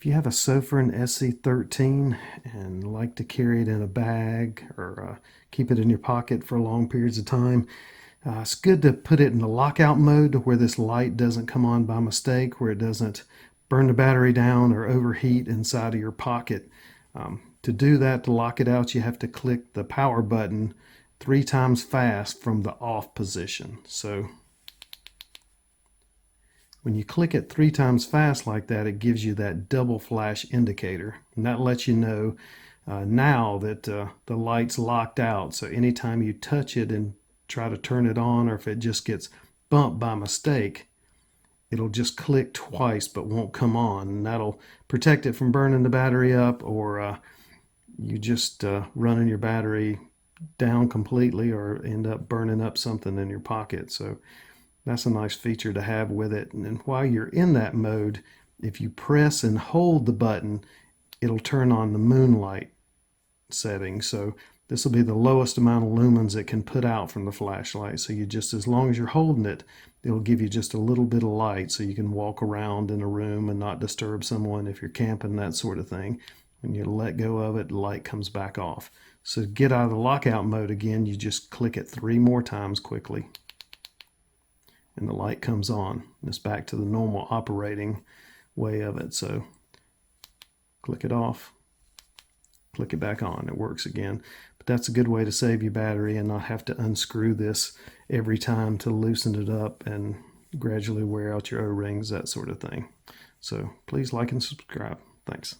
If you have a Sofirn SC13 and like to carry it in a bag or keep it in your pocket for long periods of time, it's good to put it in the lockout mode where this light doesn't come on by mistake, where it doesn't burn the battery down or overheat inside of your pocket. To do that, to lock it out, you have to click the power button 3 times fast from the off position. So when you click it 3 times fast like that, it gives you that double flash indicator. And that lets you know now that the light's locked out. So anytime you touch it and try to turn it on, or if it just gets bumped by mistake, it'll just click twice but won't come on. And that'll protect it from burning the battery up, or you just running your battery down completely or end up burning up something in your pocket. So that's a nice feature to have with it. And then while you're in that mode, if you press and hold the button, it'll turn on the moonlight setting. So this will be the lowest amount of lumens it can put out from the flashlight. So you just, as long as you're holding it, it'll give you just a little bit of light so you can walk around in a room and not disturb someone if you're camping, that sort of thing. When you let go of it, the light comes back off. So to get out of the lockout mode again, you just click it 3 more times quickly, and the light comes on. It's back to the normal operating way of it. So click it off, click it back on, it works again. But that's a good way to save your battery and not have to unscrew this every time to loosen it up and gradually wear out your O-rings, that sort of thing. So please like and subscribe. Thanks.